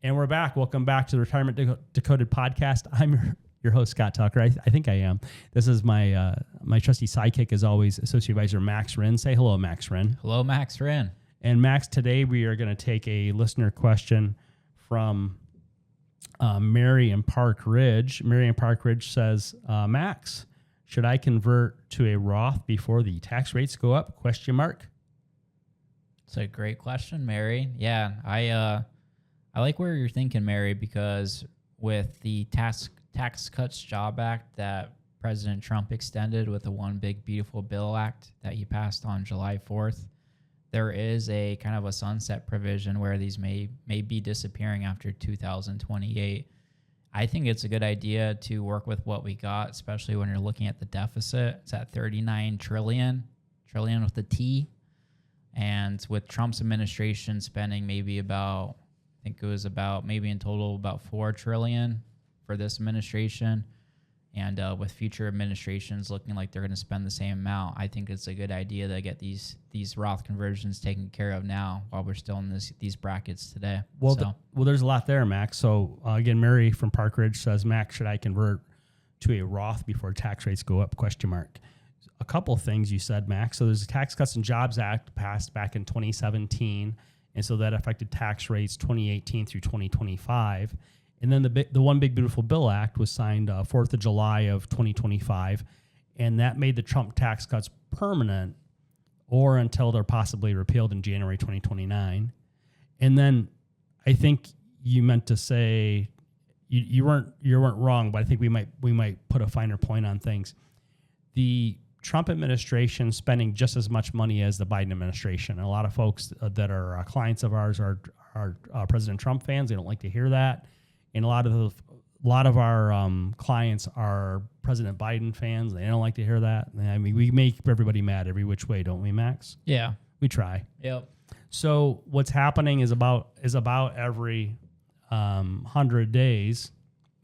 And we're back. Welcome back to the Retirement Decoded podcast. I'm your host, Scott Tucker. I think I am. This is my my trusty sidekick, as always, Associate Advisor Max Wren. Say hello, Max Wren. Hello, Max Wren. And Max, today we are going to take a listener question from Mary in Park Ridge. Mary in Park Ridge says, Max, should I convert to a Roth before the tax rates go up? ? It's a great question, Mary. Yeah, I like where you're thinking, Mary, because with the Tax Cuts Job Act that President Trump extended with the One Big Beautiful Bill Act that he passed on July 4th, there is a kind of a sunset provision where these may be disappearing after 2028. I think it's a good idea to work with what we got, especially when you're looking at the deficit. It's at 39 trillion with a T. And with Trump's administration spending maybe about, I think it was about maybe in total about 4 trillion for this administration. And with future administrations looking like they're going to spend the same amount, I think it's a good idea to get these Roth conversions taken care of now while we're still in these brackets today. Well, there's a lot there, Max. So again, Mary from Park Ridge says, Max, should I convert to a Roth before tax rates go up? ? A couple of things you said, Max. So there's a Tax Cuts and Jobs Act passed back in 2017, and so that affected tax rates 2018 through 2025. And then the One Big Beautiful Bill Act was signed 4th of July of 2025, and that made the Trump tax cuts permanent or until they're possibly repealed in January 2029. And then I think you meant to say you weren't wrong, but I think we might put a finer point on things. The Trump administration spending just as much money as the Biden administration. And a lot of folks that are clients of ours are President Trump fans. They don't like to hear that. And a lot of our clients are President Biden fans. They don't like to hear that. I mean, we make everybody mad every which way, don't we, Max? Yeah, we try. Yep. So what's happening is about every 100 days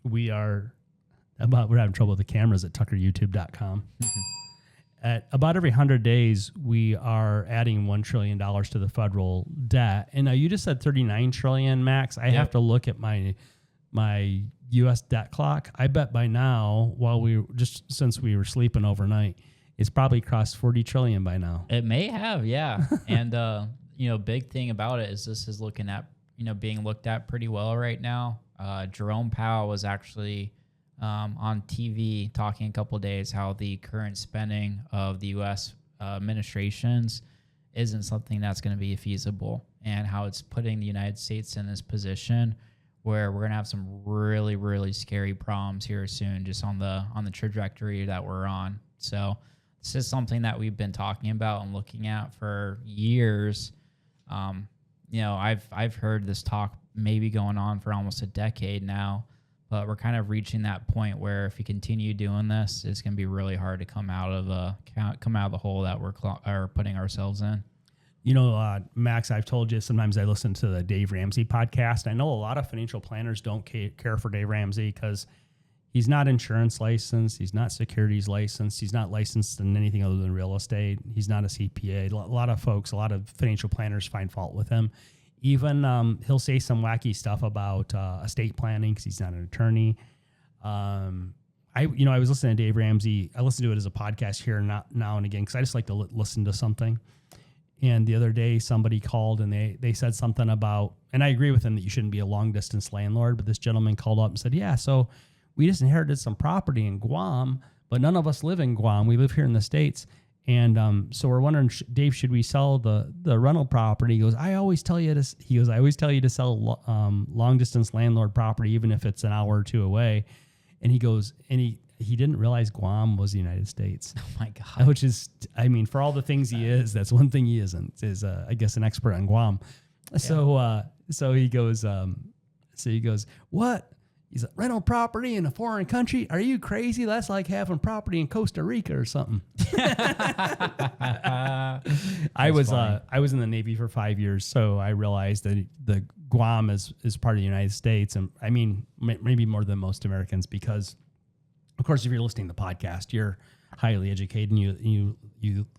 we're having trouble with the cameras at tuckeryoutube.com. At about every 100 days, we are adding $1 trillion to the federal debt. And now you just said 39 trillion, Max. I have to look at my U.S. debt clock. I bet by now, since we were sleeping overnight, it's probably crossed 40 trillion by now. It may have, yeah. And big thing about it is this is looking at being looked at pretty well right now. Jerome Powell was actually on TV talking a couple of days how the current spending of the U.S. administrations isn't something that's going to be feasible, and how it's putting the United States in this position where we're going to have some really, really scary problems here soon, just on the trajectory that we're on. So this is something that we've been talking about and looking at for years. I've heard this talk maybe going on for almost a decade now, but we're kind of reaching that point where if we continue doing this, it's going to be really hard to come out of the hole that we're putting ourselves in. Max, I've told you sometimes I listen to the Dave Ramsey podcast. I know a lot of financial planners don't care for Dave Ramsey because he's not insurance licensed. He's not securities licensed. He's not licensed in anything other than real estate. He's not a CPA. A lot of financial planners find fault with him. Even he'll say some wacky stuff about estate planning because he's not an attorney. I was listening to Dave Ramsey. I listen to it as a podcast here now and again because I just like to listen to something. And the other day, somebody called and they said something about, and I agree with him that you shouldn't be a long-distance landlord, but this gentleman called up and said, yeah, so we just inherited some property in Guam, but none of us live in Guam. We live here in the States. And so we're wondering, Dave, should we sell the rental property? He goes, I always tell you to sell long-distance landlord property, even if it's an hour or two away. And he goes, and he didn't realize Guam was the United States. Oh my God. Which is, I mean, for all the things he is, that's one thing he isn't, is I guess an expert on Guam. Yeah. So he goes, what? He's like, rental property in a foreign country? Are you crazy? That's like having property in Costa Rica or something. I was in the Navy for 5 years, so I realized that the Guam is part of the United States, and I mean maybe more than most Americans, because of course if you're listening to the podcast, you're highly educated and you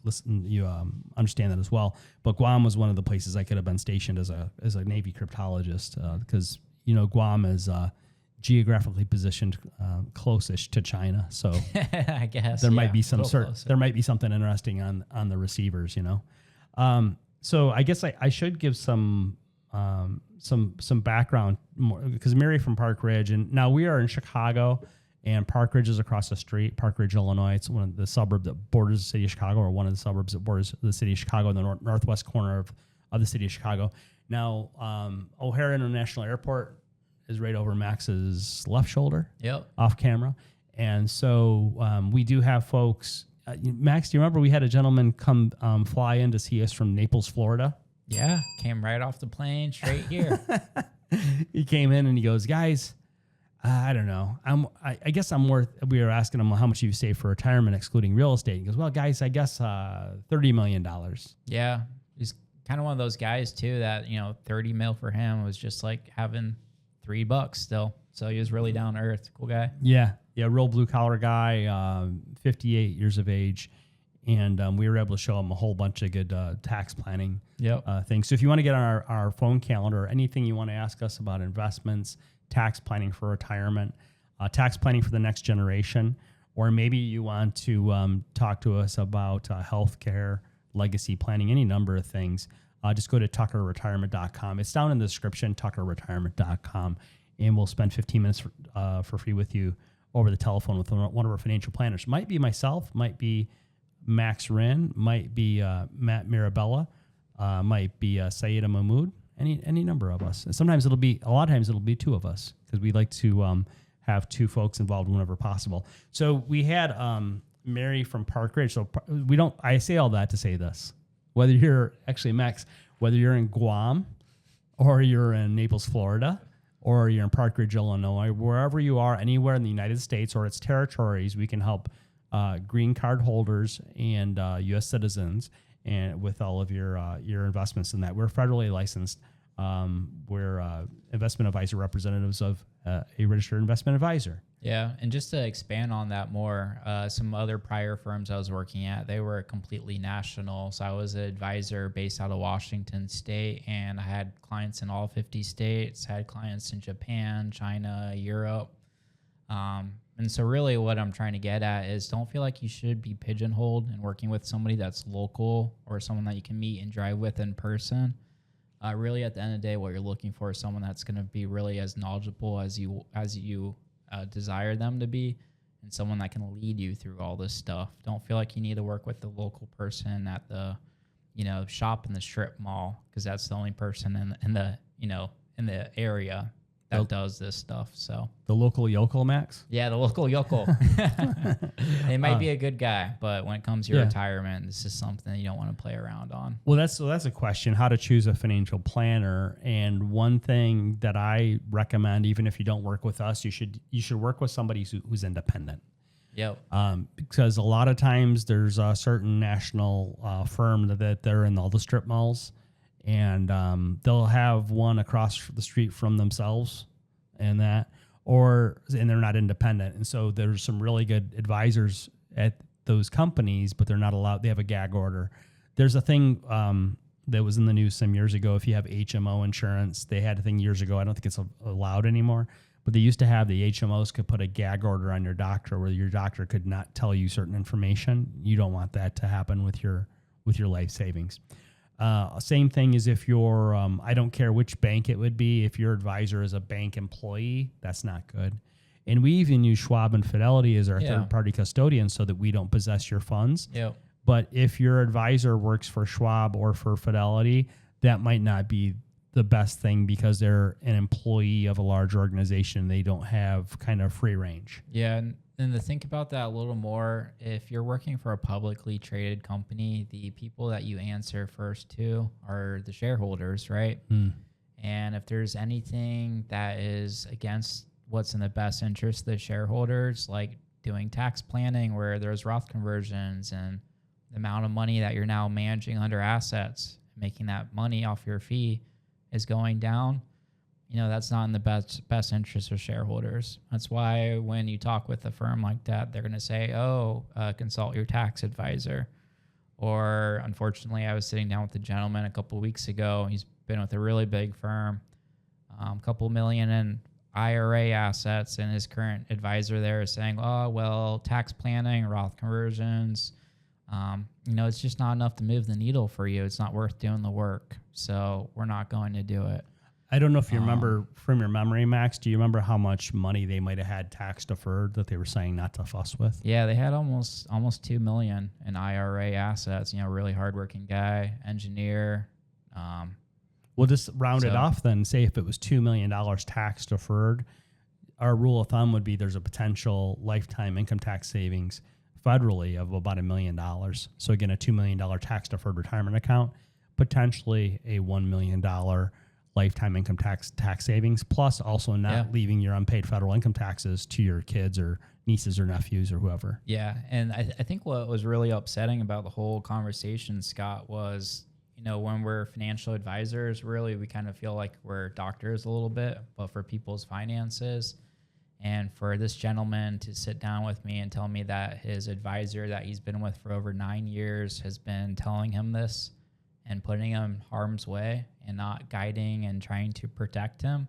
listen, you understand that as well. But Guam was one of the places I could have been stationed as a Navy cryptologist because Guam is geographically positioned closest to China, so I guess there might be closer. there might be something interesting on the receivers. So I guess I should give some background more, because Mary from Park Ridge, and now we are in Chicago, and Park Ridge is across the street. Park Ridge, Illinois. It's one of the suburbs that borders the city of Chicago, or one of the suburbs that borders the city of Chicago, in the northwest corner of the city of Chicago. Now, O'Hare International Airport is right over Max's left shoulder, off camera. And so we do have folks. Max, do you remember we had a gentleman come fly in to see us from Naples, Florida? Yeah, came right off the plane, straight here. He came in and he goes, guys, I don't know. I guess I'm worth. We were asking him, how much you save for retirement, excluding real estate. He goes, well, guys, I guess $30 million. Yeah, he's kind of one of those guys too that 30 mil for him was just like having $3 still. So he was really down to earth. Cool guy. Yeah, real blue collar guy, 58 years of age. And we were able to show him a whole bunch of good tax planning things. So if you want to get on our phone calendar, or anything you want to ask us about investments, tax planning for retirement, tax planning for the next generation, or maybe you want to talk to us about healthcare, legacy planning, any number of things, just go to tuckerretirement.com. It's down in the description, tuckerretirement.com, and we'll spend 15 minutes for free with you over the telephone with one of our financial planners. Might be myself, might be Max Wren, might be Matt Mirabella, might be Sayyida Mahmood, any number of us. And a lot of times it'll be two of us, because we like to have two folks involved whenever possible. So we had Mary from Park Ridge. So I say all that to say this, whether you're in Guam, or you're in Naples, Florida, or you're in Park Ridge, Illinois, wherever you are, anywhere in the United States or its territories, we can help green card holders and U.S. citizens, and with all of your investments in that. We're federally licensed. We're investment advisor representatives of a registered investment advisor. Yeah, and just to expand on that more, some other prior firms I was working at, they were completely national. So I was an advisor based out of Washington State, and I had clients in all 50 states, had clients in Japan, China, Europe. And so really what I'm trying to get at is, don't feel like you should be pigeonholed and working with somebody that's local or someone that you can meet and drive with in person. Really, at the end of the day, what you're looking for is someone that's going to be really as knowledgeable as you desire them to be, and someone that can lead you through all this stuff. Don't feel like you need to work with the local person at the shop in the strip mall, because that's the only person in the area that does this stuff. So the local yokel, Max? Yeah, the local yokel. It might be a good guy, but when it comes to your retirement, this is something you don't want to play around on. Well, that's a question, how to choose a financial planner. And one thing that I recommend, even if you don't work with us, you should work with somebody who's independent. Yep. Because a lot of times there's a certain national firm that they're in all the strip malls, and they'll have one across the street from themselves, and they're not independent. And so there's some really good advisors at those companies, but they're not allowed. They have a gag order. There's a thing that was in the news some years ago. If you have HMO insurance, they had a thing years ago. I don't think it's allowed anymore, but they used to have the HMOs could put a gag order on your doctor where your doctor could not tell you certain information. You don't want that to happen with your life savings. Same thing as if you're, I don't care which bank it would be, if your advisor is a bank employee, that's not good. And we even use Schwab and Fidelity as our third-party custodian so that we don't possess your funds. Yep. But if your advisor works for Schwab or for Fidelity, that might not be the best thing, because they're an employee of a large organization. They don't have kind of free range. Yeah, and to think about that a little more, if you're working for a publicly traded company, the people that you answer first to are the shareholders, right? And if there's anything that is against what's in the best interest of the shareholders, like doing tax planning where there's Roth conversions and the amount of money that you're now managing under assets, making that money off your fee is going down, that's not in the best interest of shareholders. That's why when you talk with a firm like that, they're going to say, consult your tax advisor. Or unfortunately, I was sitting down with a gentleman a couple of weeks ago. He's been with a really big firm. couple million in IRA assets, and his current advisor there is saying, oh, well, tax planning, Roth conversions, it's just not enough to move the needle for you. It's not worth doing the work. So we're not going to do it. I don't know if you remember from your memory, Max, do you remember how much money they might have had tax deferred that they were saying not to fuss with? Yeah, they had almost $2 million in IRA assets, really hardworking guy, engineer. We'll just round it off then. Say if it was $2 million tax deferred, our rule of thumb would be there's a potential lifetime income tax savings federally of about $1 million. So again, a $2 million tax deferred retirement account, potentially a $1 million lifetime income tax savings, plus also not leaving your unpaid federal income taxes to your kids or nieces or nephews or whoever. Yeah, and I think what was really upsetting about the whole conversation, Scott, was when we're financial advisors, really we kind of feel like we're doctors a little bit, but for people's finances. And for this gentleman to sit down with me and tell me that his advisor that he's been with for over 9 years has been telling him this and putting him in harm's way and not guiding and trying to protect him,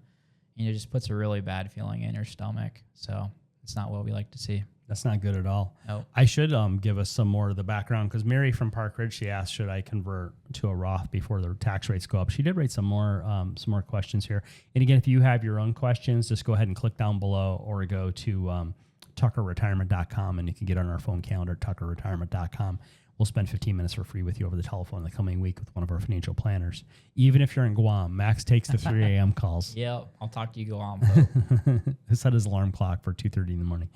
just puts a really bad feeling in your stomach. So it's not what we like to see. That's not good at all. Nope. I should give us some more of the background, because Mary from Park Ridge, she asked, should I convert to a Roth before the tax rates go up? She did write some more questions here. And again, if you have your own questions, just go ahead and click down below or go to tuckerretirement.com, and you can get on our phone calendar, tuckerretirement.com. We'll spend 15 minutes for free with you over the telephone in the coming week with one of our financial planners. Even if you're in Guam, Max takes the 3 a.m. calls. Yep, I'll talk to you Guam. Set his alarm clock for 2:30 in the morning.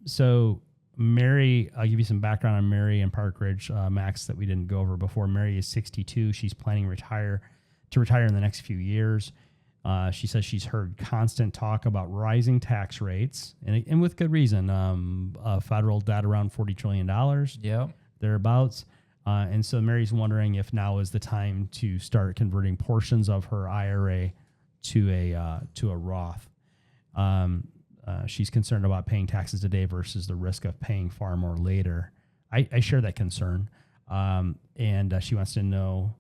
So Mary, I'll give you some background on Mary and Park Ridge, Max, that we didn't go over before. Mary is 62. She's planning to retire in the next few years. She says she's heard constant talk about rising tax rates, and with good reason. Federal debt around $40 trillion, thereabouts. And so Mary's wondering if now is the time to start converting portions of her IRA to a Roth. She's concerned about paying taxes today versus the risk of paying far more later. I share that concern, and she wants to know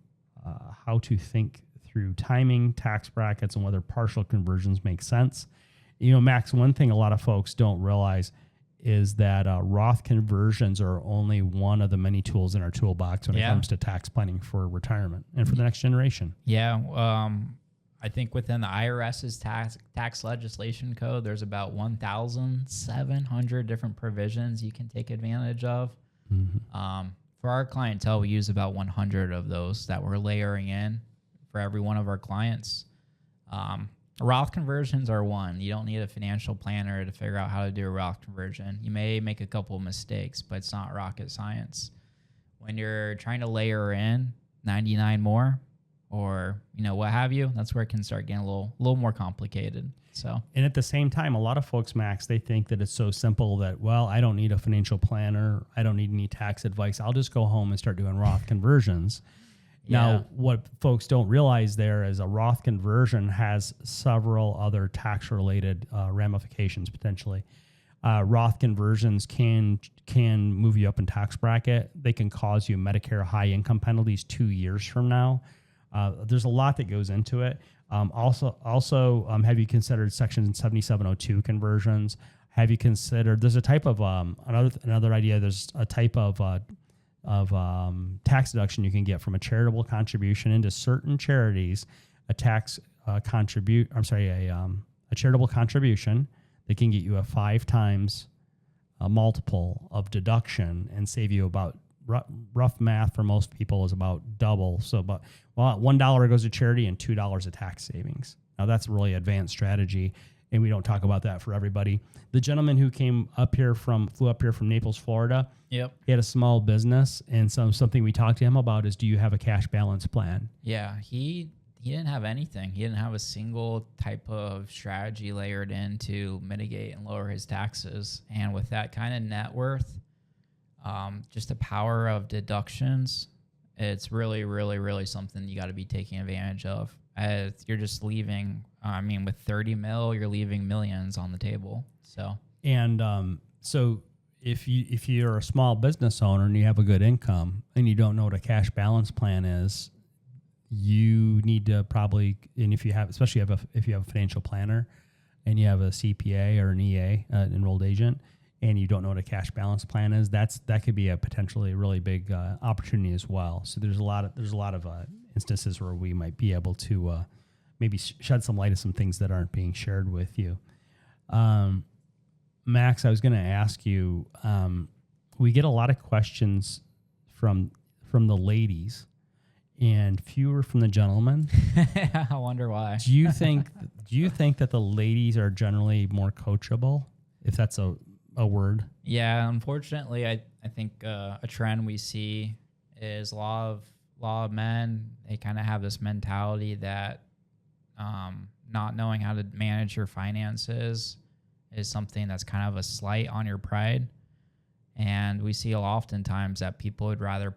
how to think through timing, tax brackets, and whether partial conversions make sense. Max, one thing a lot of folks don't realize is that Roth conversions are only one of the many tools in our toolbox when it comes to tax planning for retirement and for the next generation. Yeah. I think within the IRS's tax legislation code, there's about 1,700 different provisions you can take advantage of. Mm-hmm. For our clientele, we use about 100 of those that we're layering in for every one of our clients. Roth conversions are one. You don't need a financial planner to figure out how to do a Roth conversion. You may make a couple of mistakes, but it's not rocket science. When you're trying to layer in 99 more, or what have you, that's where it can start getting a little more complicated. So, and at the same time, a lot of folks, Max, they think that it's so simple that, well, I don't need a financial planner, I don't need any tax advice, I'll just go home and start doing Roth conversions. Now, what folks don't realize there is a Roth conversion has several other tax-related ramifications potentially. Roth conversions can move you up in tax bracket. They can cause you Medicare high income penalties 2 years from now. There's a lot that goes into it. Also, have you considered Section 7702 conversions? Have you considered? There's a type of another idea. There's a type of tax deduction you can get from a charitable contribution into certain charities. A charitable contribution that can get you a 5 times multiple of deduction and save you about. Rough math for most people is about double. So about $1 goes to charity and $2 of tax savings. Now that's a really advanced strategy, and we don't talk about that for everybody. The gentleman who flew up here from Naples, Florida. Yep. He had a small business, and something we talked to him about is, do you have a cash balance plan? Yeah, he didn't have anything. He didn't have a single type of strategy layered in to mitigate and lower his taxes. And with that kind of net worth, just the power of deductions, it's really, really, really something you got to be taking advantage of. You're just leaving, with 30 mil, you're leaving millions on the table. So if you're a small business owner and you have a good income and you don't know what a cash balance plan is, you need to probably, and if you have, especially if you have a financial planner and you have a CPA or an EA, enrolled agent, and you don't know what a cash balance plan is, that could be a potentially really big opportunity as well. So there's a lot of instances where we might be able to maybe shed some light on some things that aren't being shared with you. Max, I was going to ask you, we get a lot of questions from the ladies and fewer from the gentlemen. I wonder why. Do you think that the ladies are generally more coachable, if that's a word? Yeah, unfortunately, I think a trend we see is a lot of men, they kind of have this mentality that not knowing how to manage your finances is something that's kind of a slight on your pride. And we see oftentimes that people would rather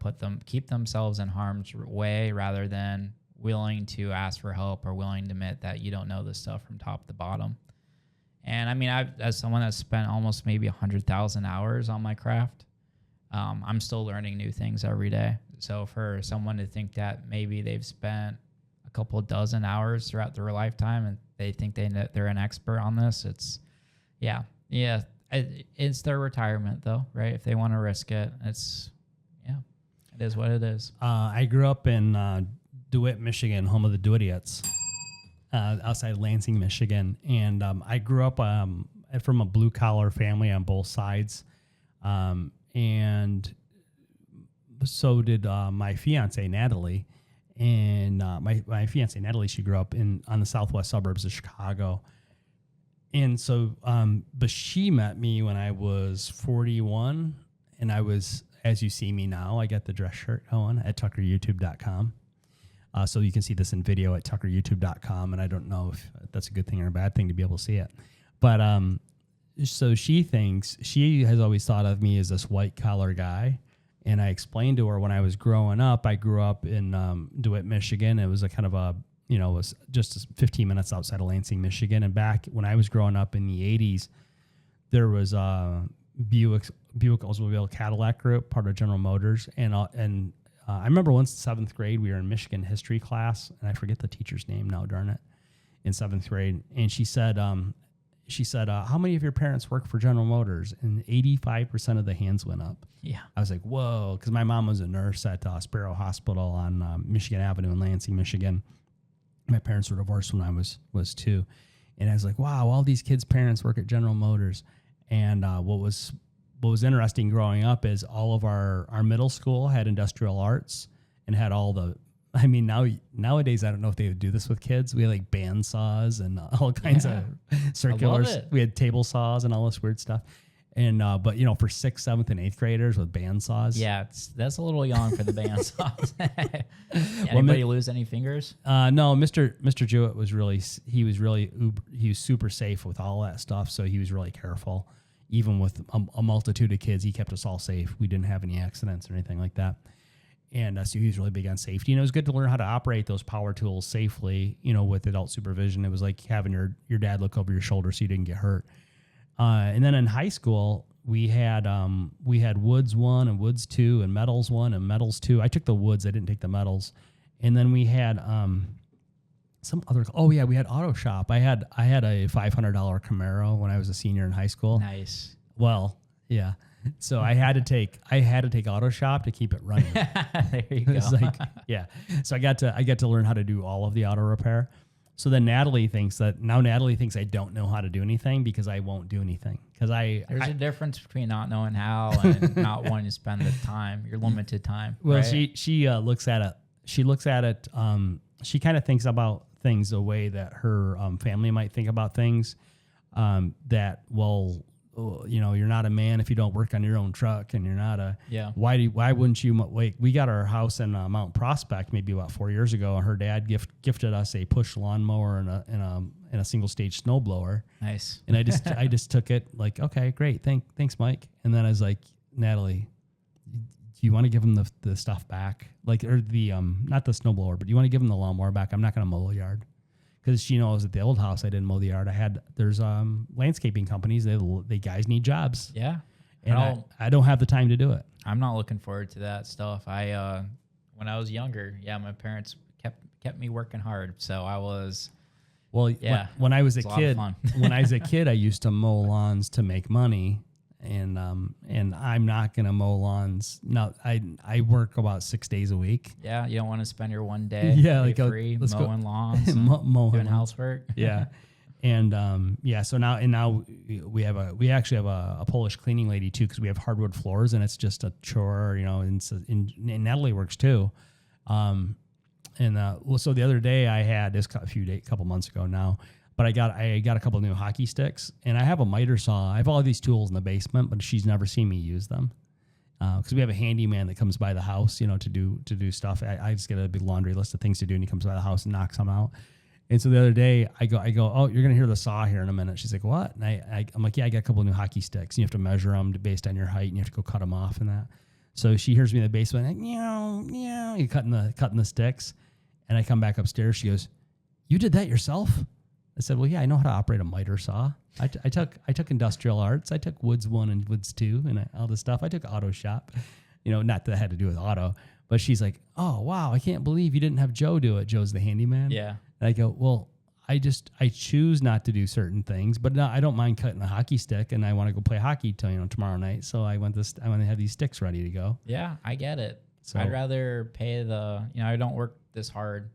keep themselves in harm's way rather than willing to ask for help or willing to admit that you don't know this stuff from top to bottom. And I mean, as someone that's spent almost maybe 100,000 hours on my craft, I'm still learning new things every day. So for someone to think that maybe they've spent a couple of dozen hours throughout their lifetime and they think they're an expert on this, it's their retirement though, right? If they want to risk it, it is what it is. I grew up in DeWitt, Michigan, home of the DeWittiets, outside Lansing, Michigan. And I grew up from a blue-collar family on both sides. And so did my fiance, Natalie. And my fiance, Natalie, she grew up on the southwest suburbs of Chicago. And so, but she met me when I was 41, and I was, as you see me now, I got the dress shirt going at tuckeryoutube.com. So you can see this in video at tuckeryoutube.com, and I don't know if that's a good thing or a bad thing to be able to see it. But so she has always thought of me as this white-collar guy, and I explained to her when I was growing up, I grew up in DeWitt, Michigan. It was a kind of a, it was just 15 minutes outside of Lansing, Michigan. And back when I was growing up in the 80s, there was a Buick Oldsmobile Cadillac Group, part of General Motors. And I remember once in 7th grade, we were in Michigan history class, and I forget the teacher's name now, darn it, in 7th grade. And she said, how many of your parents work for General Motors? And 85% of the hands went up. Yeah. I was like, whoa, because my mom was a nurse at Sparrow Hospital on Michigan Avenue in Lansing, Michigan. My parents were divorced when I was 2. And I was like, wow, all these kids' parents work at General Motors. And what was interesting growing up is all of our middle school had industrial arts and had all the, I mean, nowadays, I don't know if they would do this with kids. We had like band saws and all kinds of circulars. We had table saws and all this weird stuff. And, but for 6th, 7th, and 8th graders with band saws. Yeah, that's a little young for the band saws. Anybody lose any fingers? No, Mr. Jewett was super safe with all that stuff. So he was really careful. Even with a multitude of kids, he kept us all safe. We didn't have any accidents or anything like that. And so he was really big on safety. And it was good to learn how to operate those power tools safely, with adult supervision. It was like having your dad look over your shoulder so you didn't get hurt. And then in high school, we had Woods 1 and Woods 2 and Metals 1 and Metals 2. I took the Woods. I didn't take the Metals. And then we had we had Auto Shop. I had a $500 Camaro when I was a senior in high school. Nice. Well, yeah. So I had to take Auto Shop to keep it running. There you go. It's like, yeah. So I got to learn how to do all of the auto repair. So then Natalie thinks I don't know how to do anything because I won't do anything. Because there's a difference between not knowing how and not wanting to spend the time, your limited time. Well, right? she looks at it. She looks at it. She kind of thinks about things the way that her family might think about things. That, well, you're not a man if you don't work on your own truck, and you're not a. Yeah. Why wouldn't you wait? We got our house in Mount Prospect maybe about 4 years ago, and her dad gifted us a push lawnmower and a single stage snowblower. Nice. And I just took it like, okay, great, thanks, Mike. And then I was like, Natalie, do you want to give him the stuff back, like, or the not the snowblower, but do you want to give him the lawnmower back? I'm not going to mow the yard. Because she knows at the old house I didn't mow the yard. There's landscaping companies. They guys need jobs. Yeah, and I don't have the time to do it. I'm not looking forward to that stuff. When I was younger, my parents kept me working hard. So I was, Well, yeah, when I was a it's a lot of kid, fun. when I was a kid, I used to mow lawns to make money, and I'm not gonna mow lawns. No, I work about 6 days a week. yeah, you don't want to spend your one day Yeah, like free let's go mowing lawns, and mowing doing lawns. housework. Yeah, and yeah. So now we actually have a Polish cleaning lady too, because we have hardwood floors, and it's just a chore, and Natalie works too. Well, so the other day I had this couple months ago now, but I got a couple new hockey sticks, and I have a miter saw. I have all these tools in the basement, but she's never seen me use them because we have a handyman that comes by the house, to do stuff. I just get a big laundry list of things to do, and he comes by the house and knocks them out. And so the other day I go, oh, you're gonna hear the saw here in a minute. She's like, what? And I'm like, yeah, I got a couple new hockey sticks. And you have to measure them based on your height, and you have to go cut them off and that. So she hears me in the basement, like, you're cutting the sticks. And I come back upstairs. She goes, "You did that yourself?" I said, "Well, yeah, I know how to operate a miter saw. I took industrial arts. I took Woods 1 and Woods 2 and all this stuff. I took auto shop, not that it had to do with auto." But she's like, "Oh, wow, I can't believe you didn't have Joe do it. Joe's the handyman." Yeah. And I go, "Well, I choose not to do certain things, but no, I don't mind cutting a hockey stick, and I want to go play hockey till tomorrow night. So I want to have these sticks ready to go." Yeah, I get it. So I'd rather pay I don't work this hard,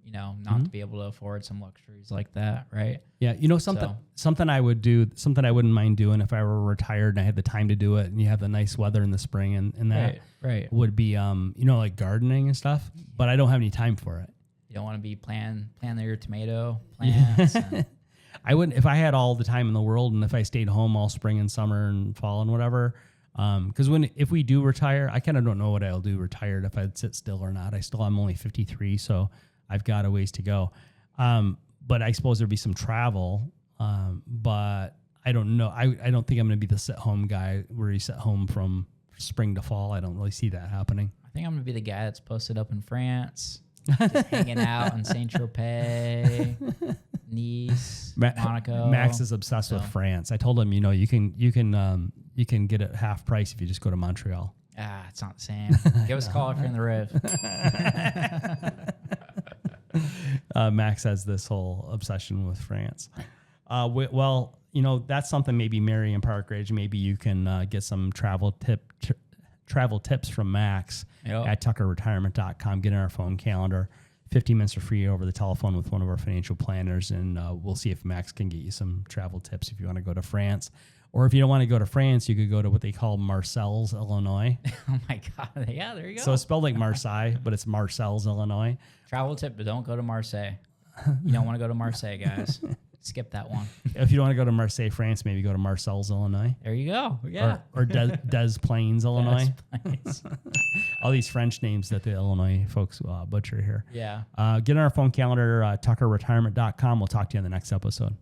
not to be able to afford some luxuries like that, right? Yeah, something I would do, something I wouldn't mind doing if I were retired and I had the time to do it, and you have the nice weather in the spring and that right. would be like gardening and stuff, but I don't have any time for it. You don't want to be planting your tomato plants. And I wouldn't if I had all the time in the world, and if I stayed home all spring and summer and fall and whatever. Because if we do retire, I kind of don't know what I'll do retired, if I'd sit still or not. I'm only 53, so I've got a ways to go. But I suppose there'd be some travel. But I don't know. I don't think I'm going to be the sit-home guy where you sit home from spring to fall. I don't really see that happening. I think I'm going to be the guy that's posted up in France, just hanging out in Saint-Tropez, Nice, Monaco. Max is obsessed with France. I told him, you can get it half price if you just go to Montreal. It's not the same. Give us a call if you're in the Riv. Max has this whole obsession with France. Well, that's something maybe Mary and Park Ridge, maybe you can get some travel tips from Max at tuckerretirement.com. Get in our phone calendar. 15 minutes are free over the telephone with one of our financial planners, and we'll see if Max can get you some travel tips if you want to go to France. Or if you don't want to go to France, you could go to what they call Marseilles, Illinois. Oh, my God. Yeah, there you go. So it's spelled like Marseille, but it's Marseilles, Illinois. Travel tip, but don't go to Marseille. You don't want to go to Marseille, guys. Skip that one. If you don't want to go to Marseille, France, maybe go to Marseilles, Illinois. There you go. Yeah. Or Des Plaines, Illinois. Des Plaines. All these French names that the Illinois folks butcher here. Yeah. Get on our phone calendar, tuckerretirement.com. We'll talk to you in the next episode.